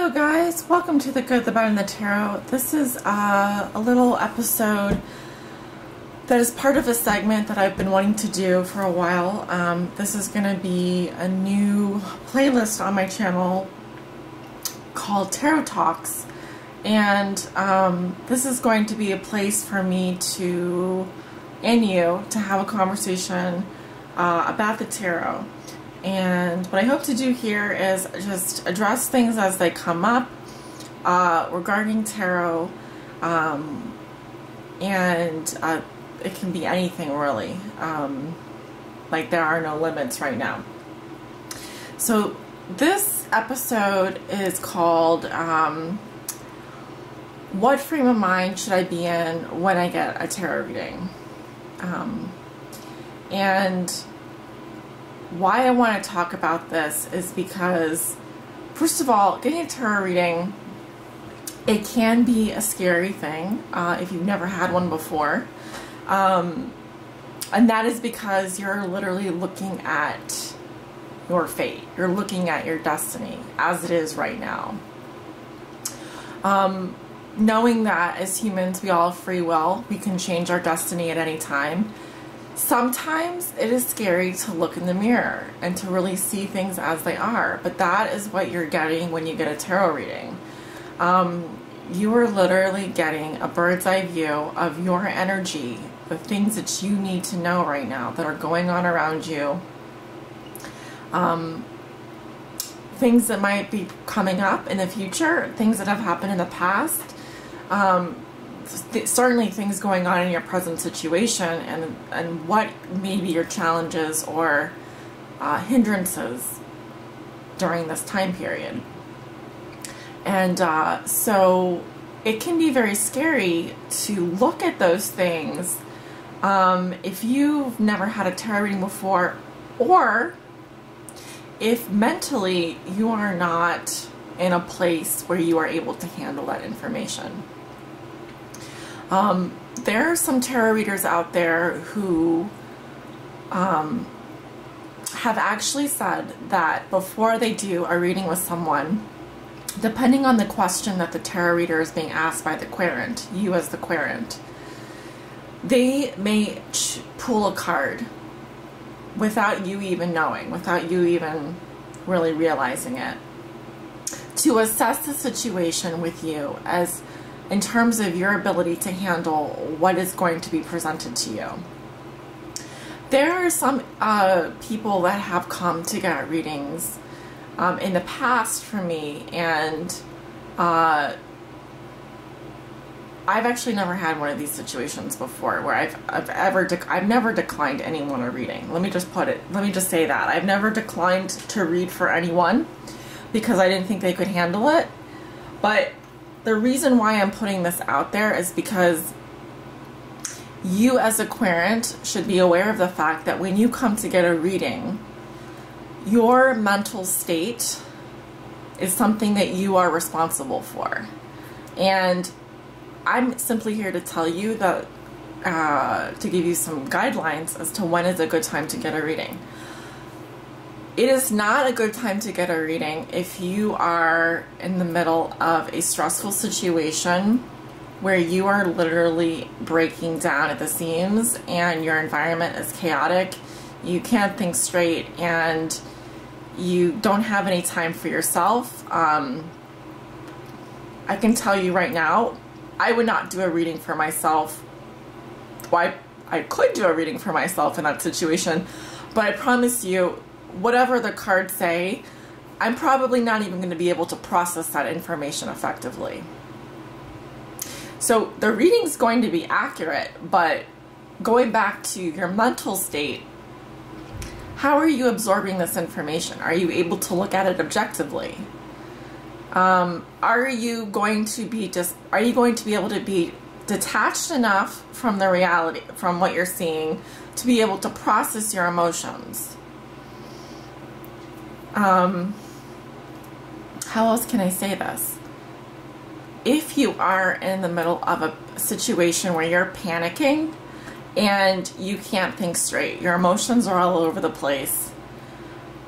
Hello guys, welcome to The Good, the Bad, and the Tarot. This is a little episode that is part of a segment that I've been wanting to do for a while. This is going to be a new playlist on my channel called Tarot Talks, and this is going to be a place for me to, and you, to have a conversation about the tarot. And what I hope to do here is just address things as they come up regarding tarot, and it can be anything really. Like, there are no limits right now. So this episode is called What Frame of Mind Should I Be In When I Get a Tarot Reading? And why I want to talk about this is because, first of all, getting a tarot reading, it can be a scary thing if you've never had one before. And that is because you're literally looking at your fate. You're looking at your destiny as it is right now. Knowing that as humans we all have free will, we can change our destiny at any time. Sometimes it is scary to look in the mirror and to really see things as they are, but that is what you're getting when you get a tarot reading. You are literally getting a bird's eye view of your energy, the things that you need to know right now that are going on around you, things that might be coming up in the future, things that have happened in the past, certainly things going on in your present situation, and what may be your challenges or hindrances during this time period. And so it can be very scary to look at those things if you've never had a tarot reading before, or if mentally you are not in a place where you are able to handle that information. There are some tarot readers out there who have actually said that before they do a reading with someone, depending on the question that the tarot reader is being asked by the querent, you as the querent, they may pull a card without you even knowing, without you even really realizing it, to assess the situation with you as in terms of your ability to handle what is going to be presented to you. There are some people that have come to get readings in the past for me, and I've actually never had one of these situations before where I've never declined anyone a reading. Let me just say that I've never declined to read for anyone because I didn't think they could handle it. But the reason why I'm putting this out there is because you as a querent should be aware of the fact that when you come to get a reading, your mental state is something that you are responsible for. And I'm simply here to tell you that, to give you some guidelines as to when is a good time to get a reading. It is not a good time to get a reading if you are in the middle of a stressful situation where you are literally breaking down at the seams and your environment is chaotic, you can't think straight, and you don't have any time for yourself. I can tell you right now, I would not do a reading for myself. Well, I could do a reading for myself in that situation, but I promise you, whatever the cards say, I'm probably not even going to be able to process that information effectively. So the reading's going to be accurate, but going back to your mental state, how are you absorbing this information? Are you able to look at it objectively? Are you going to be able to be detached enough from the reality, from what you're seeing, to be able to process your emotions? How else can I say this? If you are in the middle of a situation where you're panicking and you can't think straight, your emotions are all over the place,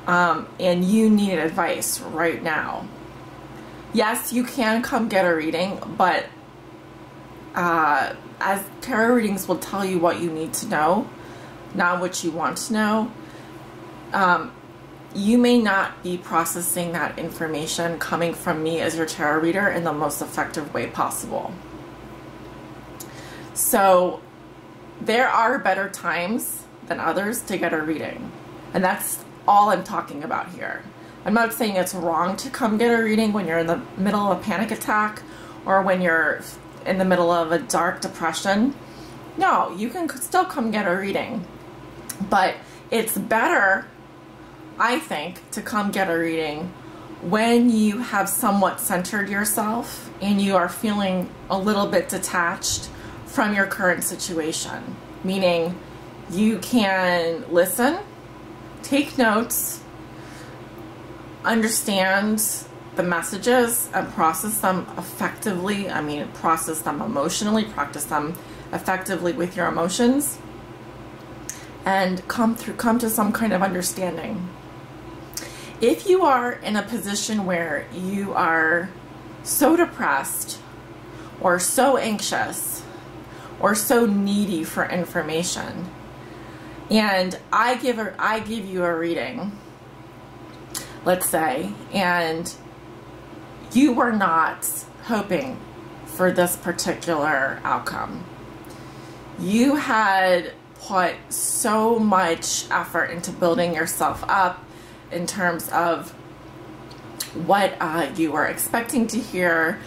and you need advice right now, Yes, you can come get a reading, but as tarot readings will tell you what you need to know, not what you want to know, you may not be processing that information coming from me as your tarot reader in the most effective way possible. So there are better times than others to get a reading, and that's all I'm talking about here. I'm not saying it's wrong to come get a reading when you're in the middle of a panic attack or when you're in the middle of a dark depression. No, you can still come get a reading, but it's better, I think, to come get a reading when you have somewhat centered yourself and you are feeling a little bit detached from your current situation. Meaning you can listen, take notes, understand the messages and process them effectively. I mean, process them emotionally, practice them effectively with your emotions, and come to some kind of understanding. If you are in a position where you are so depressed or so anxious or so needy for information, and I give you a reading, let's say, and you were not hoping for this particular outcome. You had put so much effort into building yourself up in terms of what you were expecting to hear,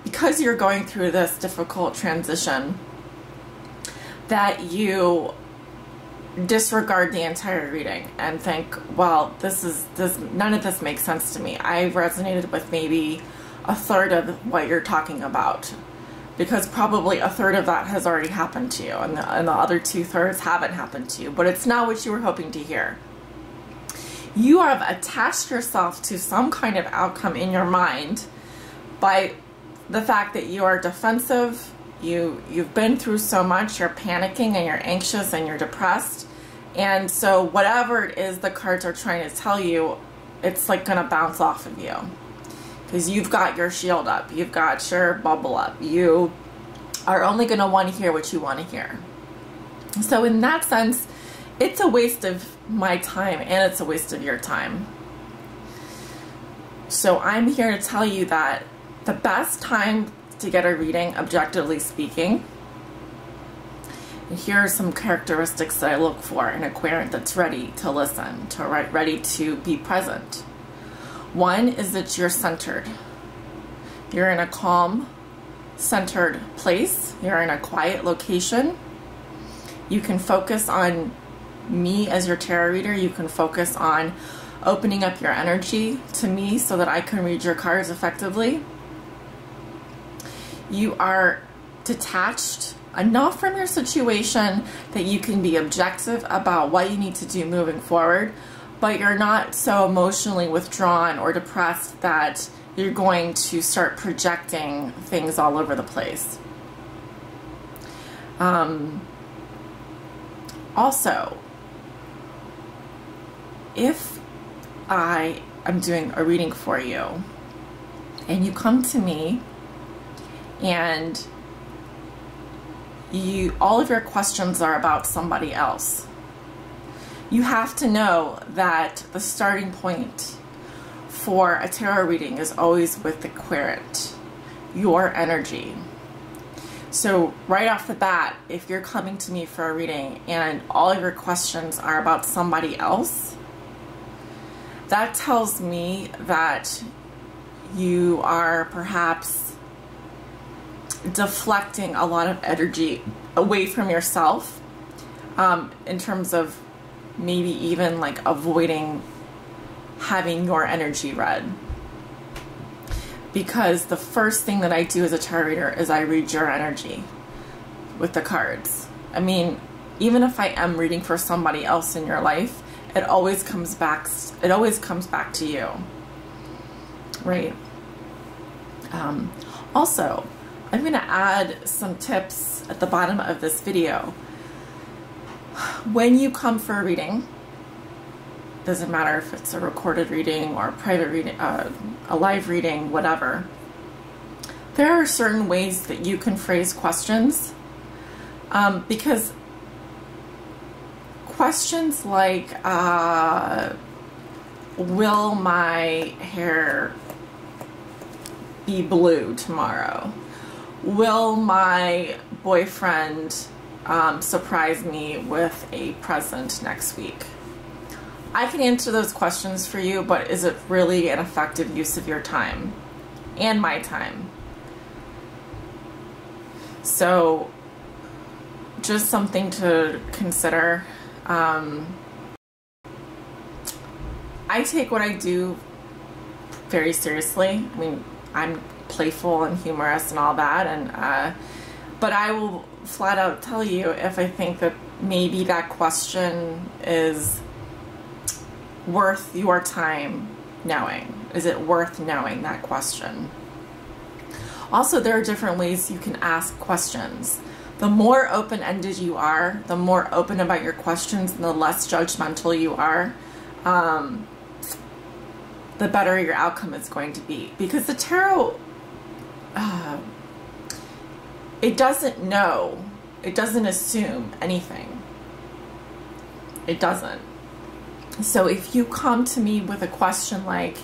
because you're going through this difficult transition, that you disregard the entire reading and think, well, none of this makes sense to me. I resonated with maybe a third of what you're talking about, because probably a third of that has already happened to you, and the other 2/3 haven't happened to you, but it's not what you were hoping to hear. You have attached yourself to some kind of outcome in your mind by the fact that you are defensive. You've been through so much, you're panicking and you're anxious and you're depressed. And so whatever it is the cards are trying to tell you, it's like gonna bounce off of you. Because you've got your shield up, you've got your bubble up. You are only gonna wanna hear what you wanna hear. So in that sense, it's a waste of my time and it's a waste of your time. So I'm here to tell you that the best time to get a reading, objectively speaking, and here are some characteristics that I look for in a querent that's ready to listen, ready to be present. One is that you're centered. You're in a calm, centered place. You're in a quiet location. You can focus on me as your tarot reader. You can focus on opening up your energy to me so that I can read your cards effectively. You are detached enough from your situation that you can be objective about what you need to do moving forward, but you're not so emotionally withdrawn or depressed that you're going to start projecting things all over the place. Also, if I am doing a reading for you and you come to me and all of your questions are about somebody else, you have to know that the starting point for a tarot reading is always with the querent, your energy. So right off the bat, if you're coming to me for a reading and all of your questions are about somebody else, that tells me that you are perhaps deflecting a lot of energy away from yourself, in terms of maybe even like avoiding having your energy read. Because the first thing that I do as a tarot reader is I read your energy with the cards. I mean, even if I am reading for somebody else in your life, it always comes back to you, right? Also, I'm going to add some tips at the bottom of this video. When you come for a reading, doesn't matter if it's a recorded reading or a private reading, a live reading, whatever. There are certain ways that you can phrase questions, because questions like, will my hair be blue tomorrow? Will my boyfriend surprise me with a present next week? I can answer those questions for you, but is it really an effective use of your time and my time? So just something to consider. I take what I do very seriously. I mean, I'm playful and humorous and all that, and but I will flat out tell you if I think that maybe that question is worth your time knowing. Is it worth knowing that question? Also, there are different ways you can ask questions. The more open-ended you are, the more open about your questions, and the less judgmental you are, the better your outcome is going to be. Because the tarot, it doesn't know, it doesn't assume anything. It doesn't. So if you come to me with a question like,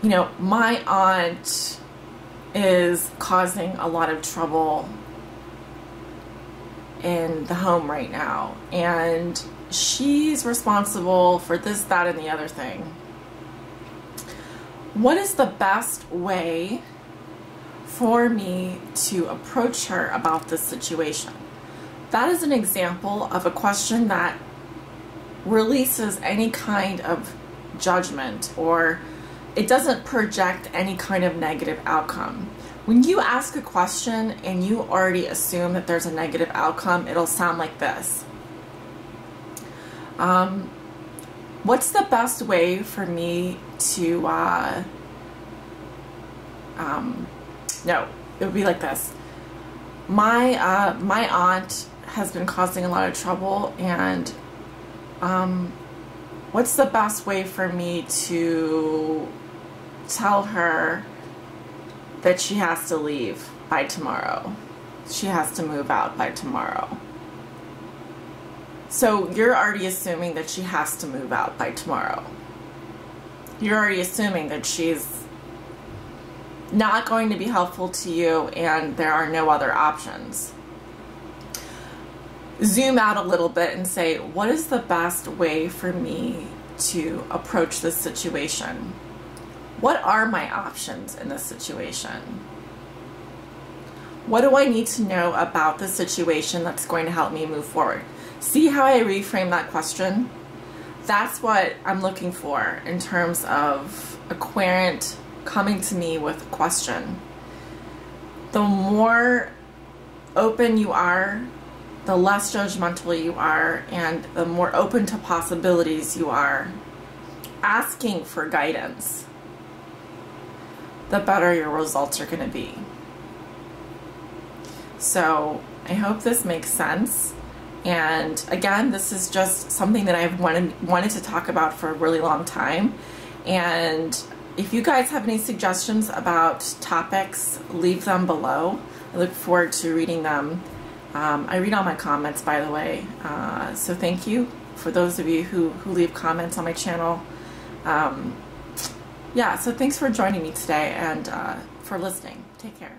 you know, my aunt is causing a lot of trouble in the home right now, and she's responsible for this, that, and the other thing. What is the best way for me to approach her about this situation? That is an example of a question that releases any kind of judgment, or it doesn't project any kind of negative outcome. When you ask a question and you already assume that there's a negative outcome, it'll sound like this. What's the best way for me to, no, it would be like this. My aunt has been causing a lot of trouble, and what's the best way for me to tell her that she has to leave by tomorrow? She has to move out by tomorrow. So you're already assuming that she has to move out by tomorrow. You're already assuming that she's not going to be helpful to you and there are no other options. Zoom out a little bit and say, what is the best way for me to approach this situation? What are my options in this situation? What do I need to know about the situation that's going to help me move forward? See how I reframe that question? That's what I'm looking for in terms of a querent coming to me with a question. The more open you are, the less judgmental you are, and the more open to possibilities you are, asking for guidance, the better your results are going to be. So I hope this makes sense. And again, this is just something that I've wanted to talk about for a really long time. And if you guys have any suggestions about topics, leave them below. I look forward to reading them. I read all my comments, by the way. So thank you for those of you who leave comments on my channel. Yeah, so thanks for joining me today and for listening. Take care.